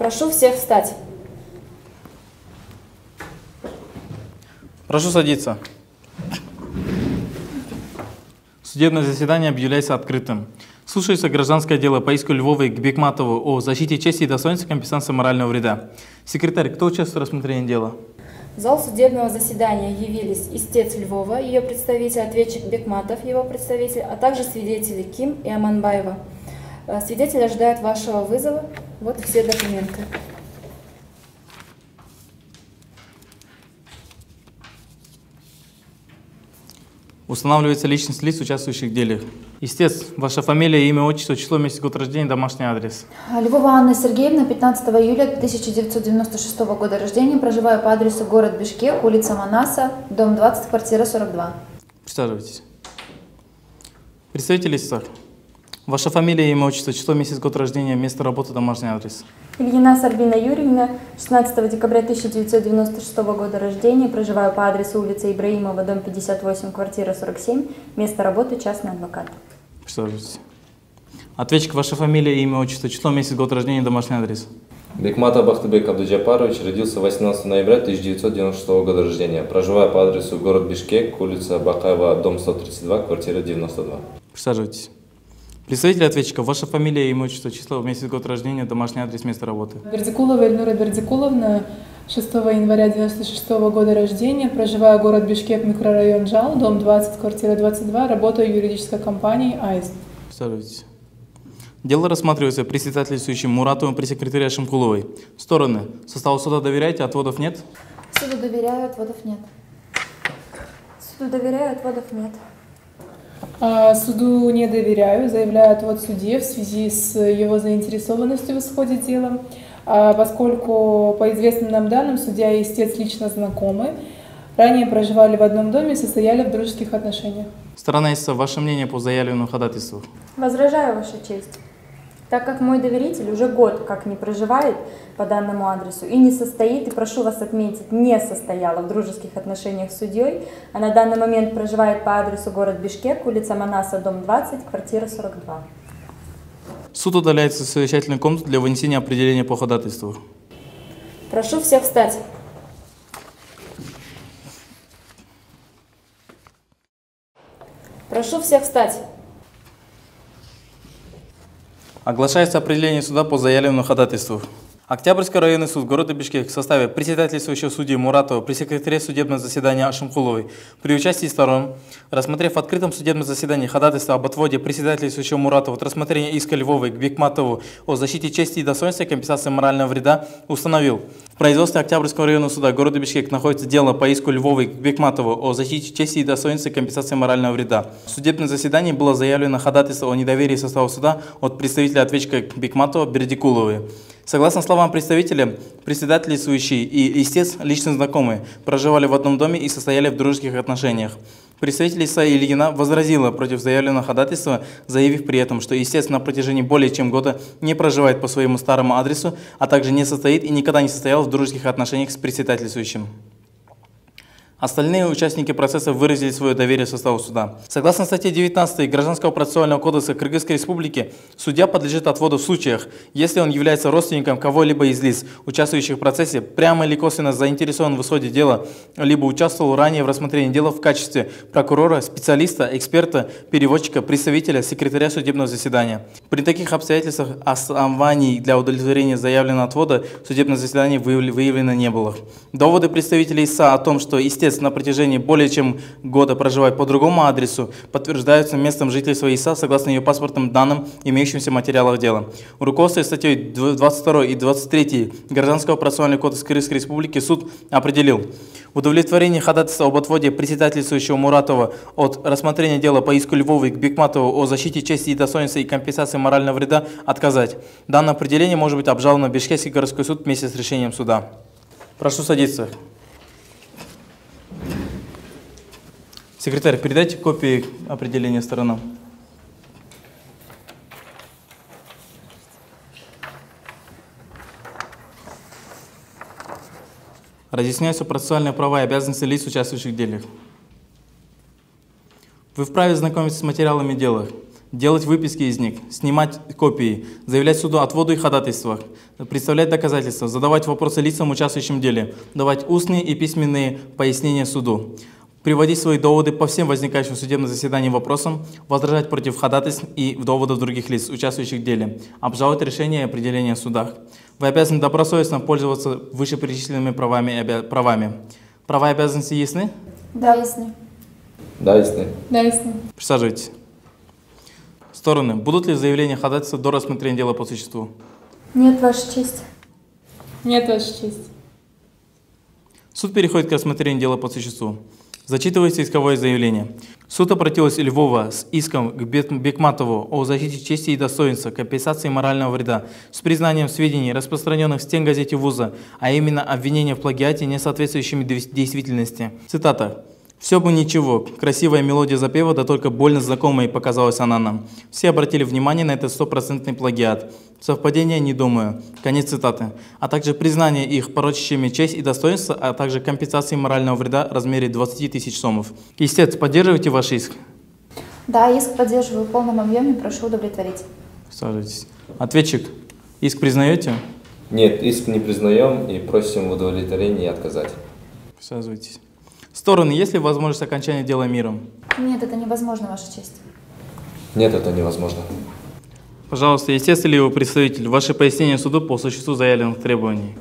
Прошу всех встать. Прошу садиться. Судебное заседание объявляется открытым. Слушается гражданское дело по иску Львовой к Бекматову о защите чести и достоинства, компенсации морального вреда. Секретарь, кто участвует в рассмотрении дела? В зал судебного заседания явились истец Львова, ее представитель, ответчик Бекматов, его представитель, а также свидетели Ким и Аманбаева. Свидетель ожидает вашего вызова. Вот все документы. Устанавливается личность лиц, участвующих в деле. Истец, ваша фамилия, имя, отчество, число, месяц, год рождения, домашний адрес. Львова Анна Сергеевна, 15 июля 1996 года рождения, проживаю по адресу город Бишкек, улица Манаса, дом 20, квартира 42. Присаживайтесь. Представитель истца. Ваша фамилия, имя, отчество, число, месяц, год рождения, место работы, домашний адрес. Ильина Сарбина Юрьевна, 16 декабря 1996 года рождения, проживаю по адресу улица Ибраимова, дом 58, квартира 47, место работы частный адвокат. Присаживайтесь. Ответчик, ваша фамилия, имя, отчество, число, месяц, год рождения, домашний адрес. Бекматов Бахтыбек Абдуджапарович родился 18 ноября 1996 года рождения. Проживаю по адресу город Бишкек, улица Бакаева, дом 132, квартира 92. Присаживайтесь. Представитель ответчика, ваша фамилия, имя, отчество, число, месяц, год рождения, домашний адрес, место работы. Бердикулова Эльнура Бердикуловна, 6 января 1996 года рождения, проживаю город Бишкек, микрорайон Жал, дом 20, квартира 22, работаю в юридической компании АИС. Присаживайтесь. Дело рассматривается председательствующим Муратовым при секретаре Шимкуловой. Стороны. Составу суда доверяете, отводов нет? Суду доверяю, отводов нет. Суду доверяю, отводов нет. Суду не доверяю, заявляю отвод судье в связи с его заинтересованностью в исходе дела, поскольку по известным нам данным судья и истец лично знакомы, ранее проживали в одном доме и состояли в дружеских отношениях. Сторона истца, ваше мнение по заявленному ходатайству? Возражаю, Ваша честь. Так как мой доверитель уже год как не проживает по данному адресу и не состоит, и прошу вас отметить, не состояла в дружеских отношениях с судьей, а на данный момент проживает по адресу город Бишкек, улица Манаса, дом 20, квартира 42. Суд удаляется в совещательную комнату для вынесения определения по ходатайству. Прошу всех встать. Прошу всех встать. Оглашается определение суда по заявленному ходатайству. Октябрьский районный суд города Бишкек в составе председательствующего судьи Муратова при секретаре судебного заседания Ашимкуловой при участии сторон, рассмотрев в открытом судебном заседании ходатайство об отводе председательствующего Муратова от рассмотрения иска Львовой к Бекматову о защите чести и достоинства и компенсации морального вреда, установил: в производстве Октябрьского районного суда города Бишкек находится дело по иску Львовой к Бекматову о защите чести и достоинства и компенсации морального вреда. В судебном заседании было заявлено ходатайство о недоверии состава суда от представителя ответчика Бекматова Бердикуловой. Согласно словам представителя, председательствующий и истец лично знакомые, проживали в одном доме и состояли в дружеских отношениях. Представитель истца Ильина возразила против заявленного ходатайства, заявив при этом, что истец на протяжении более чем года не проживает по своему старому адресу, а также не состоит и никогда не состоял в дружеских отношениях с председательствующим. Остальные участники процесса выразили свое доверие составу суда. Согласно статье 19 Гражданского процессуального кодекса Кыргызской Республики, судья подлежит отводу в случаях, если он является родственником кого-либо из лиц, участвующих в процессе, прямо или косвенно заинтересован в исходе дела, либо участвовал ранее в рассмотрении дела в качестве прокурора, специалиста, эксперта, переводчика, представителя, секретаря судебного заседания. При таких обстоятельствах оснований для удовлетворения заявленного отвода в судебном заседании выявлено не было. Доводы представителей истца о том, что истец на протяжении более чем года проживает по другому адресу, подтверждаются местом жительства истца согласно ее паспортным данным, имеющимся в материалах дела. Руководствуясь статьей 22 и 23 Гражданского процессуального кодекса Кыргызской Республики, суд определил: в удовлетворении ходатайства об отводе председательствующего Муратова от рассмотрения дела по иску Львовой к Бекматову о защите чести и достоинства и компенсации морального вреда отказать. Данное определение может быть обжаловано в Бишкекский городской суд вместе с решением суда. Прошу садиться. Секретарь, передайте копии определения сторонам. Разъясняются процессуальные права и обязанности лиц, участвующих в деле. Вы вправе знакомиться с материалами дела. делать выписки из них, снимать копии, заявлять суду отводу и ходатайствах, представлять доказательства, задавать вопросы лицам, участвующим в деле, давать устные и письменные пояснения суду, приводить свои доводы по всем возникающим в судебном заседании вопросам, возражать против ходатайств и доводов других лиц, участвующих в деле, обжаловать решения и определения в судах. Вы обязаны добросовестно пользоваться вышеперечисленными правами. Права и обязанности ясны? Да, ясны. Да, ясны. Да, ясно. Присаживайтесь. Стороны, будут ли заявления ходатайства до рассмотрения дела по существу? Нет, Ваша честь. Нет, Ваша честь. Суд переходит к рассмотрению дела по существу. Зачитывается исковое заявление. Суд обратилась Львова с иском к Бекматову о защите чести и достоинства, компенсации морального вреда с признанием сведений, распространенных в стенгазете вуза, а именно обвинения в плагиате, не соответствующими действительности. Цитата. «Все бы ничего, красивая мелодия запева, да только больно знакомой показалась она нам. Все обратили внимание на этот 100% плагиат. Совпадение не думаю». Конец цитаты. А также признание их порочащими честь и достоинство, а также компенсации морального вреда в размере 20 тысяч сомов. Истец, поддерживаете ваш иск? Да, иск поддерживаю в полном объеме, прошу удовлетворить. Сажайтесь. Ответчик, иск признаете? Нет, иск не признаем и просим в удовлетворении отказать. Присаживайтесь. Стороны, есть ли возможность окончания дела миром? Нет, это невозможно, Ваша честь. Нет, это невозможно. Пожалуйста, истец или его представитель, ваши пояснения суду по существу заявленных требований.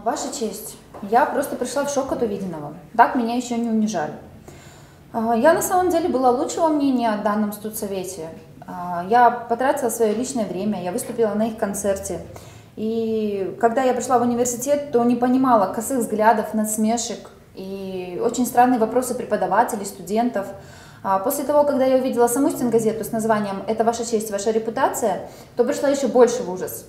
Ваша честь, я просто пришла в шок от увиденного. Так меня еще не унижали. Я на самом деле была лучшего мнения о данном студсовете. Я потратила свое личное время, я выступила на их концерте. И когда я пришла в университет, то не понимала косых взглядов, насмешек и очень странные вопросы преподавателей, студентов. После того, когда я увидела саму стенгазету с названием «Это ваша честь, ваша репутация», то пришла еще больше в ужас.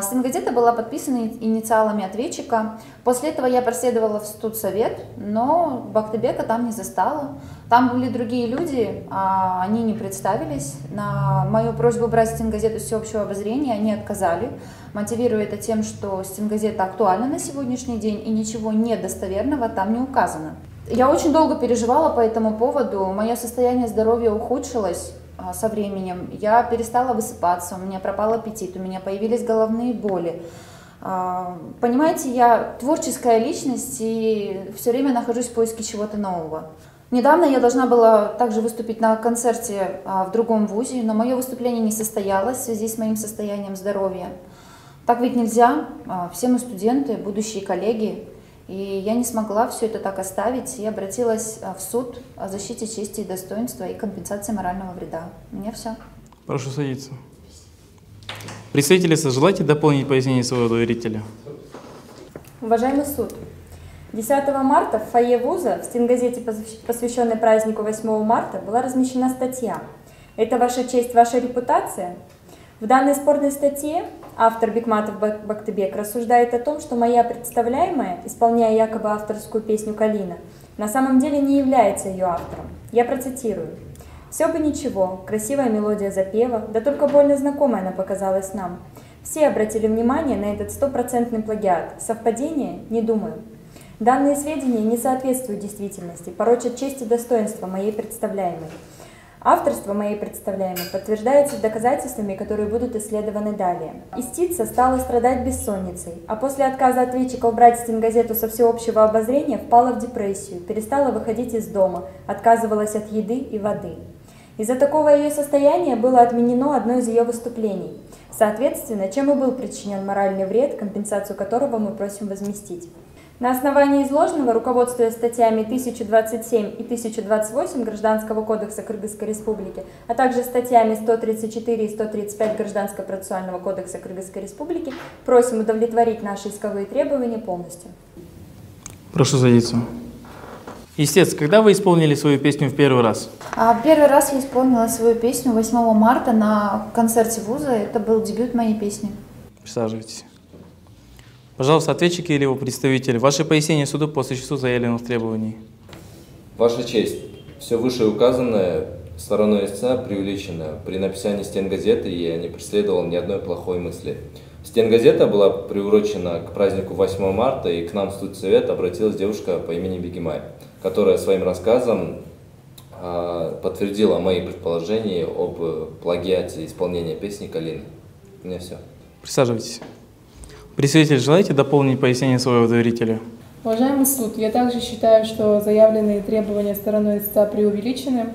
Стенгазета была подписана инициалами ответчика. После этого я проследовала в студсовет, но Бактыбека там не застала. Там были другие люди, они не представились. На мою просьбу брать стенгазету с всеобщего обозрения они отказали, мотивируя это тем, что стенгазета актуальна на сегодняшний день и ничего недостоверного там не указано. Я очень долго переживала по этому поводу, мое состояние здоровья ухудшилось со временем, я перестала высыпаться, у меня пропал аппетит, у меня появились головные боли. Понимаете, я творческая личность и все время нахожусь в поиске чего-то нового. Недавно я должна была также выступить на концерте в другом вузе, но мое выступление не состоялось в связи с моим состоянием здоровья. Так ведь нельзя, все мы студенты, будущие коллеги. И я не смогла все это так оставить и обратилась в суд о защите чести и достоинства и компенсации морального вреда. У меня все. Прошу садиться. Представители, желаете дополнить пояснение своего доверителя? Уважаемый суд, 10 марта в фойе вуза в стенгазете, посвященной празднику 8 марта, была размещена статья «Это ваша честь, ваша репутация». В данной спорной статье автор Бекматов Бактыбек рассуждает о том, что моя представляемая, исполняя якобы авторскую песню «Калина», на самом деле не является ее автором. Я процитирую. «Все бы ничего, красивая мелодия запева, да только больно знакомая она показалась нам. Все обратили внимание на этот 100% плагиат. Совпадение? Не думаю. Данные сведения не соответствуют действительности, порочат честь и достоинство моей представляемой. Авторство моей представляемой подтверждается доказательствами, которые будут исследованы далее. Истица стала страдать бессонницей, а после отказа ответчика убрать стенгазету со всеобщего обозрения впала в депрессию, перестала выходить из дома, отказывалась от еды и воды. Из-за такого ее состояния было отменено одно из ее выступлений. Соответственно, чем и был причинен моральный вред, компенсацию которого мы просим возместить. На основании изложенного, руководствуясь статьями 1027 и 1028 Гражданского кодекса Кыргызской Республики, а также статьями 134 и 135 Гражданского процессуального кодекса Кыргызской Республики, просим удовлетворить наши исковые требования полностью. Прошу садиться. Истец, когда вы исполнили свою песню в первый раз? Первый раз я исполнила свою песню 8 марта на концерте вуза. Это был дебют моей песни. Присаживайтесь. Пожалуйста, ответчики или его представитель, ваши пояснения суду по существу заявленных требований. Ваша честь, все вышеуказанное стороной истца преувеличено. При написании стенгазеты я не преследовал ни одной плохой мысли. Стенгазета была приурочена к празднику 8 марта, и к нам в студсовет обратилась девушка по имени Бегимай, которая своим рассказом подтвердила мои предположения об плагиате исполнения песни «Калина». У меня все. Присаживайтесь. Представитель, желаете дополнить пояснение своего доверителя? Уважаемый суд, я также считаю, что заявленные требования стороной истца преувеличены,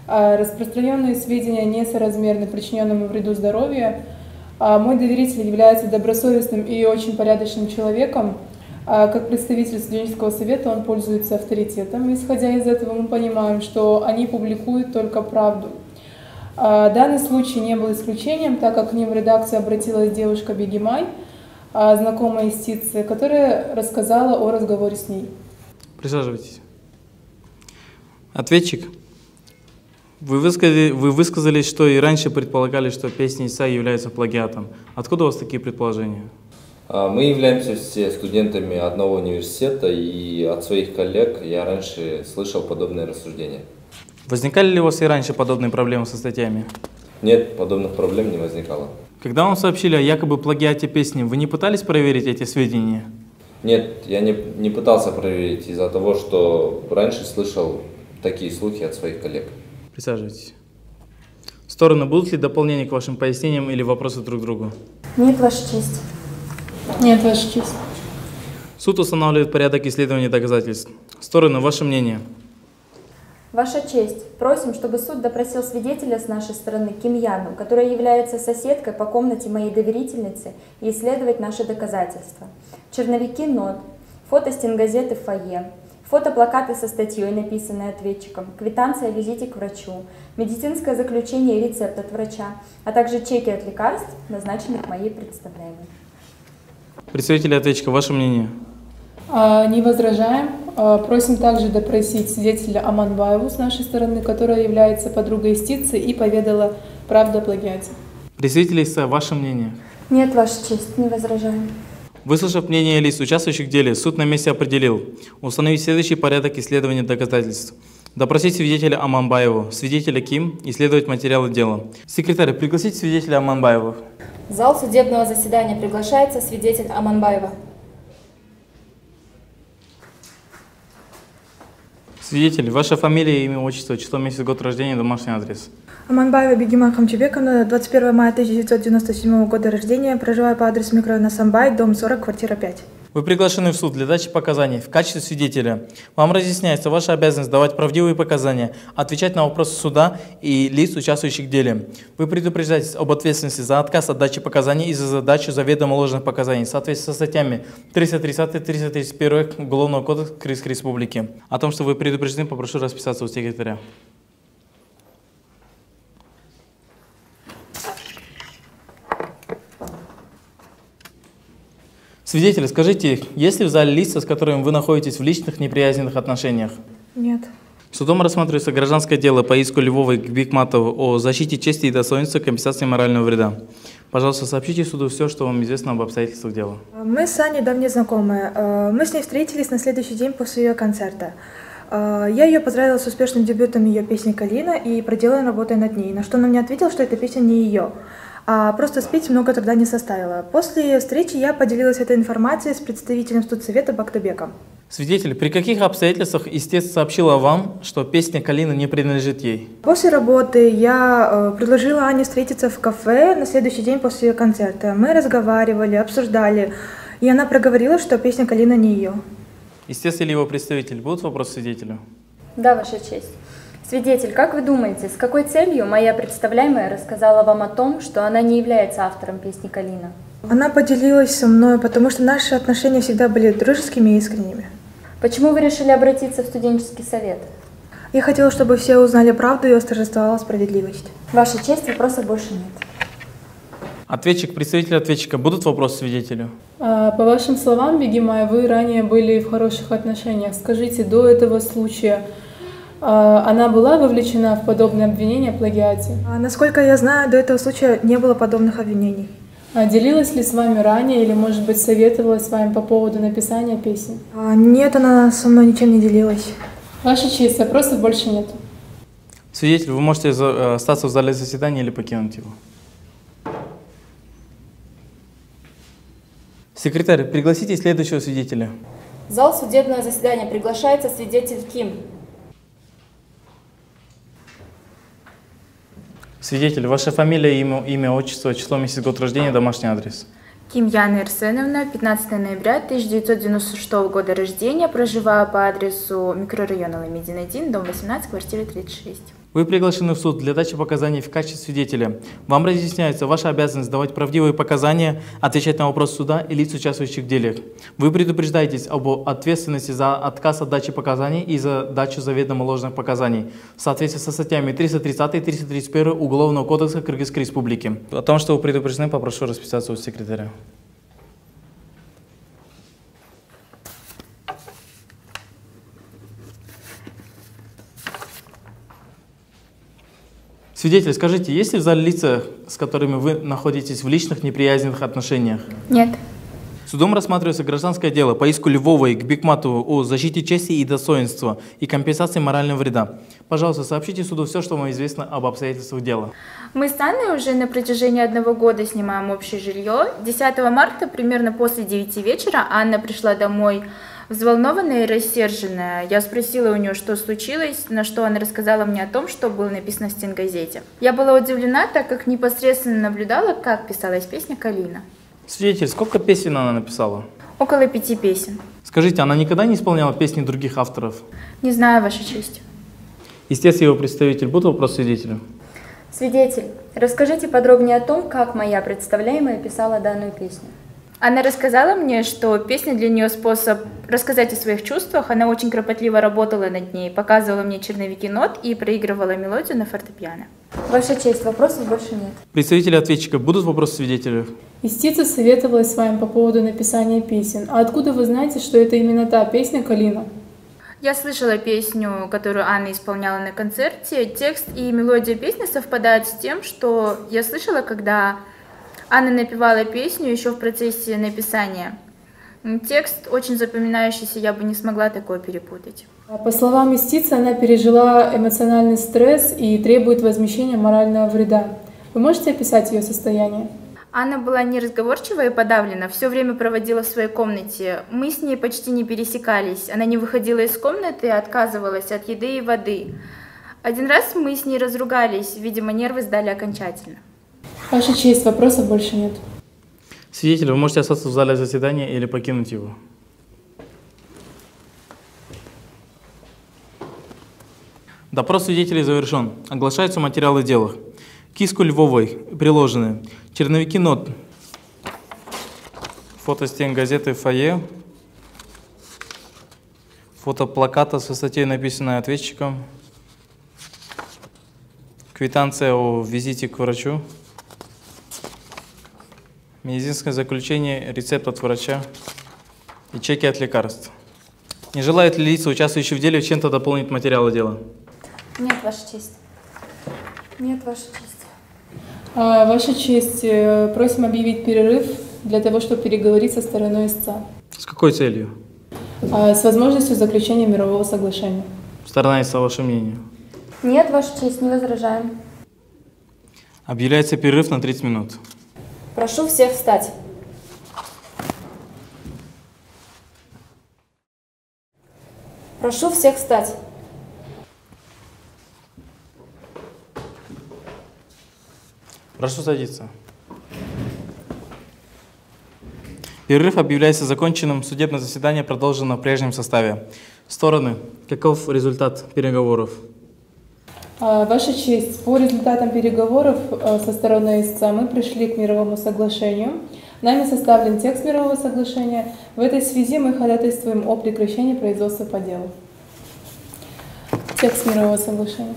а распространенные сведения несоразмерны причиненному вреду здоровью. Мой доверитель является добросовестным и очень порядочным человеком. Как представитель студенческого совета он пользуется авторитетом. Исходя из этого мы понимаем, что они публикуют только правду. Данный случай не был исключением, так как к ним в редакцию обратилась девушка Бегимай, знакомая истицы, которая рассказала о разговоре с ней. Присаживайтесь. Ответчик, вы высказались, что и раньше предполагали, что песни истца являются плагиатом. Откуда у вас такие предположения? Мы являемся все студентами одного университета, и от своих коллег я раньше слышал подобные рассуждения. Возникали ли у вас и раньше подобные проблемы со статьями? Нет, подобных проблем не возникало. Когда вам сообщили о якобы плагиате песни, вы не пытались проверить эти сведения? Нет, я не пытался проверить из-за того, что раньше слышал такие слухи от своих коллег. Присаживайтесь. Стороны, будут ли дополнения к вашим пояснениям или вопросы друг к другу? Нет, Ваша честь. Нет, Ваша честь. Суд устанавливает порядок исследования доказательств. Стороны, ваше мнение? Ваша честь, просим, чтобы суд допросил свидетеля с нашей стороны Ким Яну, которая является соседкой по комнате моей доверительницы, и исследовать наши доказательства. Черновики нот, фото стенгазеты в фойе, фотоплакаты со статьей, написанной ответчиком, квитанция о визите к врачу, медицинское заключение и рецепт от врача, а также чеки от лекарств, назначенных моей представляемой. Представители ответчика, ваше мнение? Не возражаем. Просим также допросить свидетеля Аманбаеву с нашей стороны, которая является подругой истицы и поведала правду о плагиате. Представители истца, ваше мнение? Нет, Ваша честь, не возражаем. Выслушав мнение лиц, участвующих в деле, суд на месте определил установить следующий порядок исследования доказательств. Допросить свидетеля Аманбаеву, свидетеля Ким, исследовать материалы дела. Секретарь, пригласите свидетеля Аманбаева. В зал судебного заседания приглашается свидетель Аманбаева. Свидетель, ваша фамилия, имя, отчество, число, месяц, год рождения, домашний адрес. Аманбаева Бегима Хамчебековна, 21 мая 1997 года рождения, проживаю по адресу микрорайона Самбай, дом 40, квартира 5. Вы приглашены в суд для дачи показаний в качестве свидетеля. Вам разъясняется ваша обязанность давать правдивые показания, отвечать на вопросы суда и лиц, участвующих в деле. Вы предупреждаетесь об ответственности за отказ от дачи показаний и за задачу заведомо ложных показаний в соответствии со статьями 330-331 Уголовного кодекса Крымской Республики. О том, что вы предупреждены, попрошу расписаться у секретаря. Свидетели, скажите, есть ли в зале лица, с которыми вы находитесь в личных неприязненных отношениях? Нет. Судом рассматривается гражданское дело по иску Львовой к Бекматову о защите чести и достоинства, компенсации морального вреда. Пожалуйста, сообщите суду все, что вам известно об обстоятельствах дела. Мы с Аней давние знакомые. Мы с ней встретились на следующий день после ее концерта. Я ее поздравила с успешным дебютом ее песни «Калина» и проделала работой над ней, на что она мне ответила, что эта песня не ее. А просто спеть много тогда не составило. После встречи я поделилась этой информацией с представителем студсовета Бактыбеком. Свидетель, при каких обстоятельствах истец сообщила вам, что песня «Калина» не принадлежит ей? После работы я предложила Ане встретиться в кафе на следующий день после ее концерта. Мы разговаривали, обсуждали, и она проговорила, что песня «Калина» не ее. Истец или его представитель, будут вопросы свидетелю? Да, Ваша честь. Свидетель, как вы думаете, с какой целью моя представляемая рассказала вам о том, что она не является автором песни «Калина»? Она поделилась со мной, потому что наши отношения всегда были дружескими и искренними. Почему вы решили обратиться в студенческий совет? Я хотела, чтобы все узнали правду и восторжествовала справедливость. Ваша честь, вопросов больше нет. Ответчик, представитель ответчика, будут вопросы свидетелю? По вашим словам, Бегимай, вы ранее были в хороших отношениях. Скажите, до этого случая она была вовлечена в подобные обвинения о плагиате? Насколько я знаю, до этого случая не было подобных обвинений. Делилась ли с вами ранее или, может быть, советовалась с вами по поводу написания песен? Нет, она со мной ничем не делилась. Ваша честь, вопросов больше нет. Свидетель, вы можете остаться в зале заседания или покинуть его. Секретарь, пригласите следующего свидетеля. В зал судебного заседания приглашается свидетель Ким. Свидетель, ваша фамилия, имя, отчество, число, месяц, год рождения, домашний адрес. Ким Яна Ирсеновна, 15 ноября 1996 года рождения, проживаю по адресу микрорайона Ламедин 1, дом 18, квартира 36. Вы приглашены в суд для дачи показаний в качестве свидетеля. Вам разъясняется ваша обязанность давать правдивые показания, отвечать на вопросы суда и лиц, участвующих в деле. Вы предупреждаетесь об ответственности за отказ от дачи показаний и за дачу заведомо ложных показаний в соответствии со статьями 330 и 331 Уголовного кодекса Кыргызской Республики. О том, что вы предупреждены, попрошу расписаться у секретаря. Свидетель, скажите, есть ли в зале лица, с которыми вы находитесь в личных неприязненных отношениях? Нет. Судом рассматривается гражданское дело по иску Львовой к Бекматову о защите чести и достоинства и компенсации морального вреда. Пожалуйста, сообщите суду все, что вам известно об обстоятельствах дела. Мы с Анной уже на протяжении 1 года снимаем общее жилье. 10 марта, примерно после 9 вечера, Анна пришла домой взволнованная и рассерженная. Я спросила у нее, что случилось, на что она рассказала мне о том, что было написано в стенгазете. Я была удивлена, так как непосредственно наблюдала, как писалась песня «Калина». Свидетель, сколько песен она написала? Около 5 песен. Скажите, она никогда не исполняла песни других авторов? Не знаю, Ваша честь. Истец и его представитель. Будут вопросы свидетелю? Свидетель, расскажите подробнее о том, как моя представляемая писала данную песню. Она рассказала мне, что песня для нее способ рассказать о своих чувствах. Она очень кропотливо работала над ней, показывала мне черновики нот и проигрывала мелодию на фортепиано. Ваша честь, вопросов больше нет. Представители ответчика, будут вопросы свидетелю? Истица советовалась с вами по поводу написания песен. А откуда вы знаете, что это именно та песня «Калина»? Я слышала песню, которую Анна исполняла на концерте. Текст и мелодия песни совпадают с тем, что я слышала, когда Анна напевала песню еще в процессе написания. Текст очень запоминающийся, я бы не смогла такое перепутать. По словам Истицы, она пережила эмоциональный стресс и требует возмещения морального вреда. Вы можете описать ее состояние? Анна была неразговорчива и подавлена, все время проводила в своей комнате. Мы с ней почти не пересекались. Она не выходила из комнаты и отказывалась от еды и воды. Один раз мы с ней разругались, видимо, нервы сдали окончательно. Ваша честь, вопросов больше нет. Свидетель, вы можете остаться в зале заседания или покинуть его. Допрос свидетелей завершен. Оглашаются материалы дела. К иску Львовой приложены черновики нот, фото стен газеты «Фойе», фото плаката со статьей, написанной ответчиком, квитанция о визите к врачу, медицинское заключение, рецепт от врача и чеки от лекарств. Не желают ли лица, участвующие в деле, чем-то дополнить материалы дела? Нет, Ваша честь. Нет, Ваша честь. Ваша честь, просим объявить перерыв для того, чтобы переговорить со стороной истца. С какой целью? С возможностью заключения мирового соглашения. Сторона истца, ваше мнение? Нет, Ваша честь, не возражаем. Объявляется перерыв на 30 минут. Прошу всех встать. Прошу всех встать. Прошу садиться. Перерыв объявляется законченным. Судебное заседание продолжено в прежнем составе. Стороны, каков результат переговоров? Ваша честь, по результатам переговоров со стороной истца мы пришли к мировому соглашению. Нами составлен текст мирового соглашения. В этой связи мы ходатайствуем о прекращении производства по делу. Текст мирового соглашения.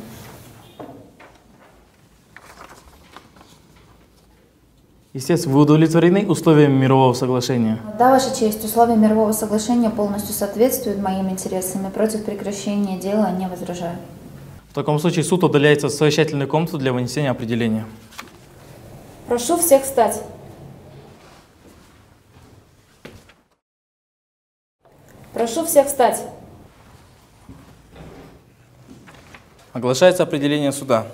Естественно, вы удовлетворены условиями мирового соглашения? Да, Ваша честь, условия мирового соглашения полностью соответствуют моим интересам и против прекращения дела не возражаю. В таком случае суд удаляется в совещательную комнату для вынесения определения. Прошу всех встать. Прошу всех встать. Оглашается определение суда.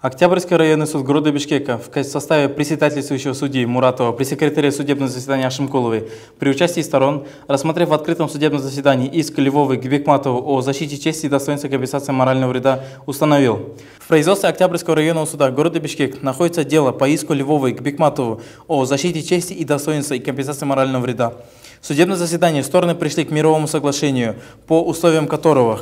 Октябрьский районный суд города Бишкека в составе председательствующего судьи Муратова, пресс-секретаря судебного заседания Ашимкуловой при участии сторон, рассмотрев в открытом судебном заседании иск Львовой к Бекматову о защите чести и достоинства компенсации морального вреда, установил: в производстве Октябрьского районного суда города Бишкек находится дело по иску Львовой к Бекматову о защите чести и достоинства и компенсации морального вреда. В судебном заседании стороны пришли к мировому соглашению, по условиям которого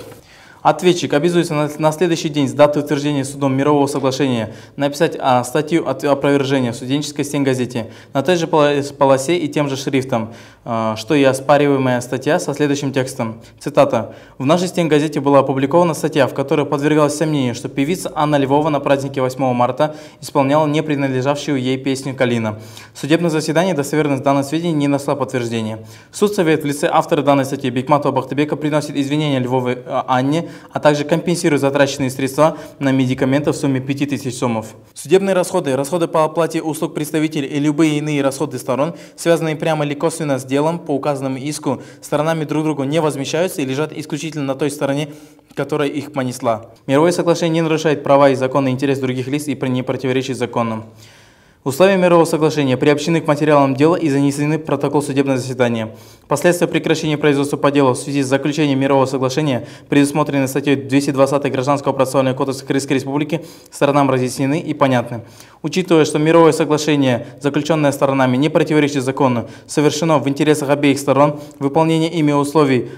ответчик обязуется на следующий день с даты утверждения судом мирового соглашения написать статью опровержения в студенческой стенгазете на той же полосе и тем же шрифтом, что и оспариваемая статья со следующим текстом. Цитата. «В нашей стенгазете была опубликована статья, в которой подвергалось сомнению, что певица Анна Львова на празднике 8 марта исполняла не принадлежавшую ей песню «Калина». В судебном заседании достоверность данных сведений не нашла подтверждения. Судсовет в лице автора данной статьи Бекматова Бахтыбека приносит извинения Львовой Анне, а также компенсирует затраченные средства на медикаменты в сумме 5000 сомов. Судебные расходы, расходы по оплате услуг представителей и любые иные расходы сторон, связанные прямо или косвенно с делом по указанному иску, сторонами друг другу не возмещаются и лежат исключительно на той стороне, которая их понесла. Мировое соглашение не нарушает права и законные интересы других лиц и не противоречит законам. Условия мирового соглашения приобщены к материалам дела и занесены в протокол судебного заседания. Последствия прекращения производства по делу в связи с заключением мирового соглашения, предусмотренные статьей 220 Гражданского процессуального кодекса Крымской Республики, сторонам разъяснены и понятны. Учитывая, что мировое соглашение, заключенное сторонами, не противоречит закону, совершено в интересах обеих сторон, выполнение ими условий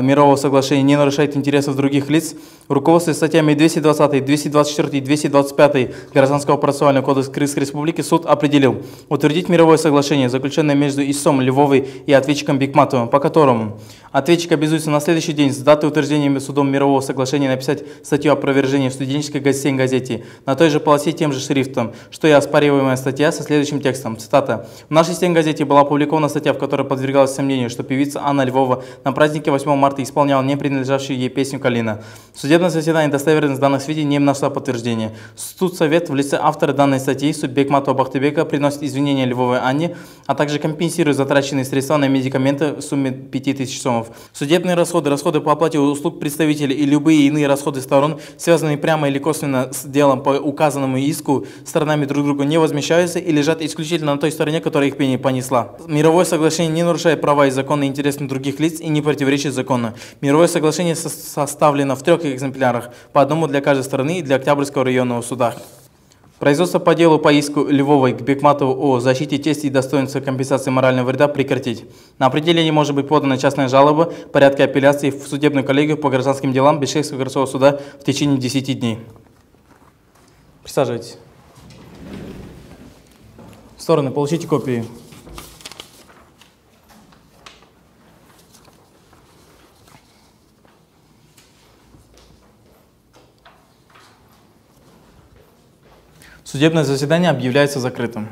мирового соглашения не нарушает интересов других лиц, руководствуясь статьями 220, 224 и 225 Гражданского процессуального кодекса Крымской Республики, суд определил утвердить мировое соглашение, заключенное между истцом Львовой и ответчиком Бекматовым, по которому ответчик обязуется на следующий день с даты утверждения судом мирового соглашения написать статью опровержения в студенческой газете на той же полосе тем же шрифтом, что и оспариваемая статья со следующим текстом. Цитата. «В нашей стенгазете была опубликована статья, в которой подвергалось сомнению, что певица Анна Львова на празднике 8 марта исполняла не принадлежащую ей песню «Калина». В судебном заседании достоверность данных сведений не нашла подтверждения. Судсовет в лице автора данной статьи, суд Бекматова Бахтыбека, приносит извинения Львовой Анне, а также компенсирует затраченные средства на медикаменты в сумме 5000 сомов. Судебные расходы, расходы по оплате услуг представителей и любые иные расходы сторон, связанные прямо или косвенно с делом по указанному иску, сторонами друг другу не возмещаются и лежат исключительно на той стороне, которая их понесла. Мировое соглашение не нарушает права и законные интересы других лиц и не противоречит закону. Мировое соглашение составлено в 3 экземплярах, по одному для каждой стороны и для Октябрьского районного суда. Производство по делу по иску Львовой к Бекматову о защите чести и достоинства компенсации морального вреда прекратить. На определение может быть подана частная жалоба в порядке апелляции в судебную коллегию по гражданским делам Бишкекского городского суда в течение 10 дней. Присаживайтесь. Стороны, получите копии. Судебное заседание объявляется закрытым.